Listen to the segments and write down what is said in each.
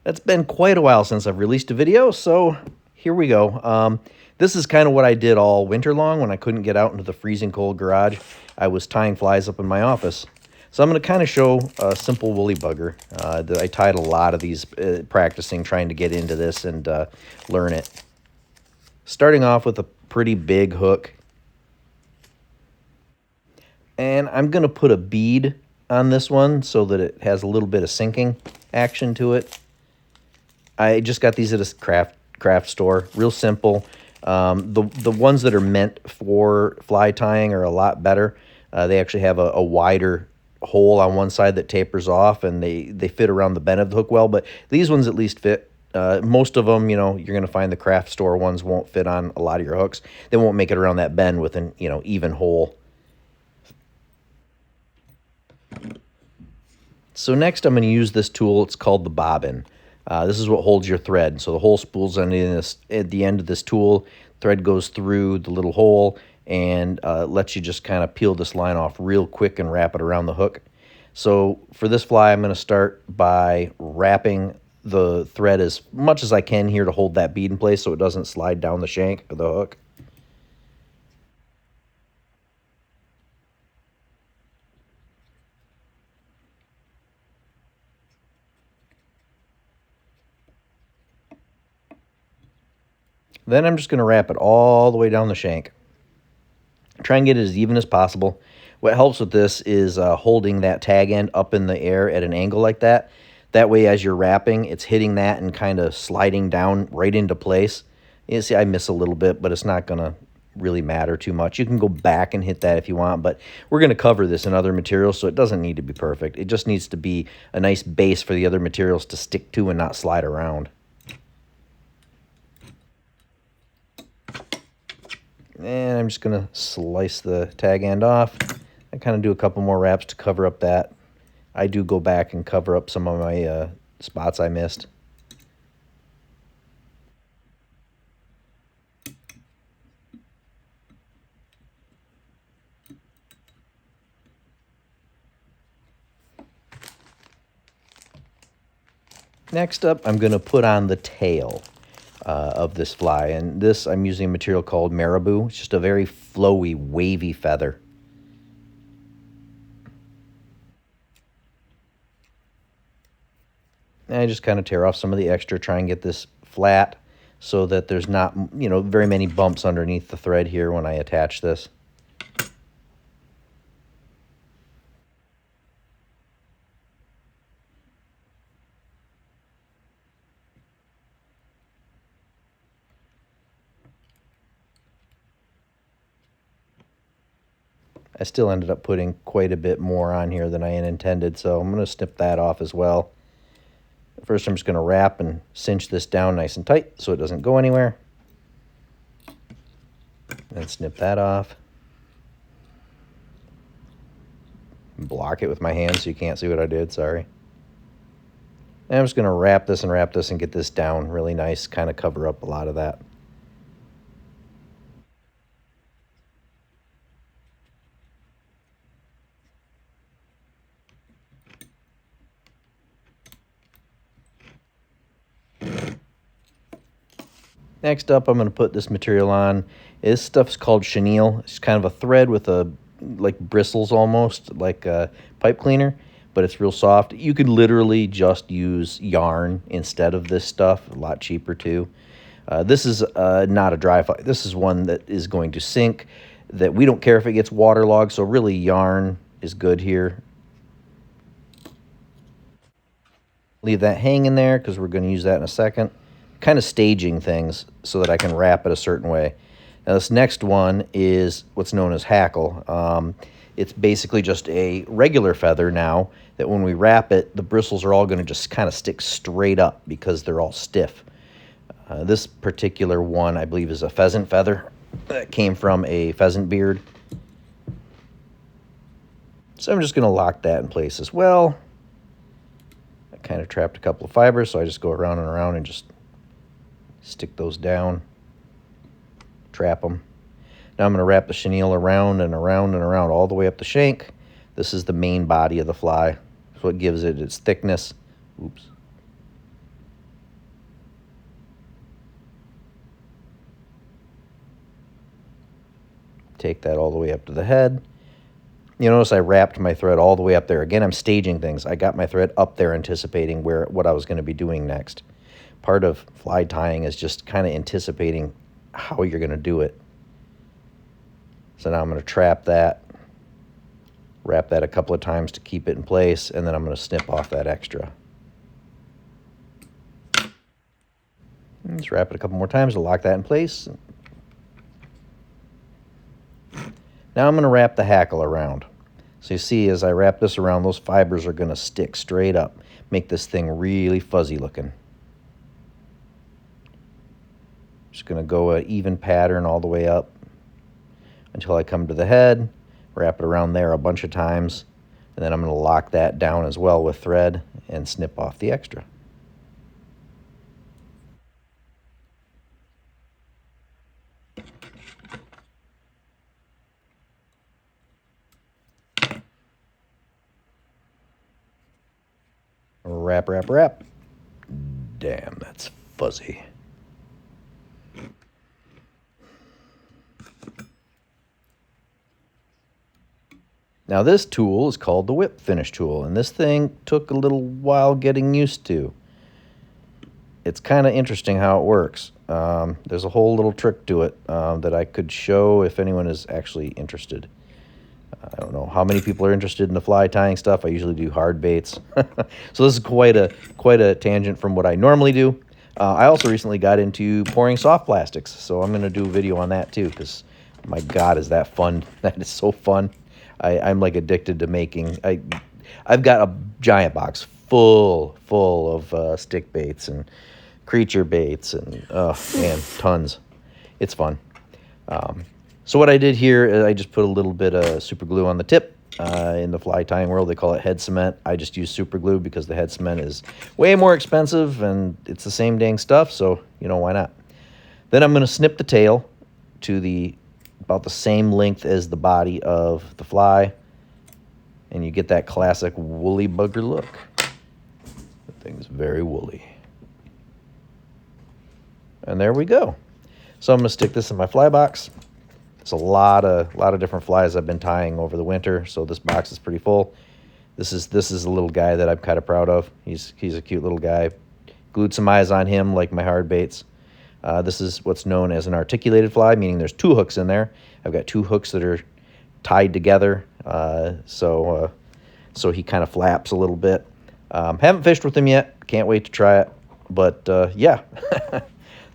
It's been quite a while since I've released a video, so here we go. This is kind of what I did all winter long when I couldn't get out into the freezing cold garage. I was tying flies up in my office. So I'm going to kind of show a simple woolly bugger. That I tied a lot of these practicing, trying to get into this and learn it. Starting off with a pretty big hook. And I'm going to put a bead on this one so that it has a little bit of sinking action to it. I just got these at a craft store. Real simple. The ones that are meant for fly tying are a lot better. They actually have a wider hole on one side that tapers off, and they fit around the bend of the hook well. But these ones at least fit. Most of them, you're going to find the craft store ones won't fit on a lot of your hooks. They won't make it around that bend with an even hole. So next I'm going to use this tool. It's called the Bobbin. This is what holds your thread. So the whole spool's at the end of this tool. Thread goes through the little hole and lets you just kind of peel this line off real quick and wrap it around the hook. So for this fly, I'm going to start by wrapping the thread as much as I can here to hold that bead in place so it doesn't slide down the shank of the hook. Then I'm just going to wrap it all the way down the shank. Try and get it as even as possible. What helps with this is holding that tag end up in the air at an angle like that. That way, as you're wrapping, it's hitting that and kind of sliding down right into place. You see, I miss a little bit, but it's not going to really matter too much. You can go back and hit that if you want, but we're going to cover this in other materials, so it doesn't need to be perfect. It just needs to be a nice base for the other materials to stick to and not slide around. And I'm just going to slice the tag end off. I kind of do a couple more wraps to cover up that. I do go back and cover up some of my spots I missed. Next up, I'm going to put on the tail of this fly. And this, I'm using a material called Marabou. It's just a very flowy, wavy feather. And I just kind of tear off some of the extra, try and get this flat so that there's not, very many bumps underneath the thread here when I attach this. I still ended up putting quite a bit more on here than I had intended, so I'm going to snip that off as well. First, I'm just going to wrap and cinch this down nice and tight so it doesn't go anywhere. And snip that off. Block it with my hand so you can't see what I did, sorry. And I'm just going to wrap this and get this down really nice, kind of cover up a lot of that. Next up, I'm going to put this material on. This stuff's called chenille. It's kind of a thread with like bristles almost, like a pipe cleaner, but it's real soft. You could literally just use yarn instead of this stuff, a lot cheaper too. This is not a dry fly. This is one that is going to sink, that we don't care if it gets waterlogged, so really yarn is good here. Leave that hanging there because we're going to use that in a second. Kind of staging things so that I can wrap it a certain way. Now this next one is what's known as hackle. It's basically just a regular feather now that when we wrap it, the bristles are all going to just kind of stick straight up because they're all stiff. This particular one, I believe, is a pheasant feather that came from a pheasant beard. So I'm just going to lock that in place as well. I kind of trapped a couple of fibers, so I just go around and around and just stick those down, trap them. Now I'm going to wrap the chenille around and around and around all the way up the shank. This is the main body of the fly. That's what gives it its thickness. Oops. Take that all the way up to the head. You notice I wrapped my thread all the way up there. Again, I'm staging things. I got my thread up there anticipating what I was going to be doing next. Part of fly tying is just kind of anticipating how you're going to do it. So now I'm going to trap that, wrap that a couple of times to keep it in place, and then I'm going to snip off that extra. And just wrap it a couple more times to lock that in place. Now I'm going to wrap the hackle around. So you see, as I wrap this around, those fibers are going to stick straight up, make this thing really fuzzy looking. Just going to go an even pattern all the way up until I come to the head, wrap it around there a bunch of times, and then I'm going to lock that down as well with thread and snip off the extra. Wrap, wrap, wrap. Damn, that's fuzzy. Now this tool is called the whip finish tool, and this thing took a little while getting used to. It's kind of interesting how it works. There's a whole little trick to it that I could show if anyone is actually interested. I don't know how many people are interested in the fly tying stuff. I usually do hard baits. So this is quite a tangent from what I normally do. I also recently got into pouring soft plastics, so I'm going to do a video on that too, because my God, is that fun. That is so fun. I'm like addicted to making. I've got a giant box full of stick baits and creature baits and man, tons. It's fun. So what I did here is I just put a little bit of super glue on the tip. In the fly tying world, they call it head cement. I just use super glue because the head cement is way more expensive and it's the same dang stuff, so you know, why not? Then I'm going to snip the tail to about the same length as the body of the fly, and you get that classic woolly bugger look. The thing's very woolly. And there we go. So I'm going to stick this in my fly box. It's a lot of different flies I've been tying over the winter, so this box is pretty full. This is a little guy that I'm kind of proud of. He's a cute little guy. Glued some eyes on him like my hard baits. This is what's known as an articulated fly, meaning there's two hooks in there. I've got two hooks that are tied together, so he kind of flaps a little bit. Haven't fished with him yet. Can't wait to try it. But yeah,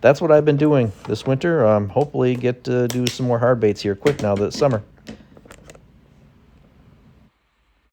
that's what I've been doing this winter. Hopefully get to do some more hard baits here quick now that it's summer.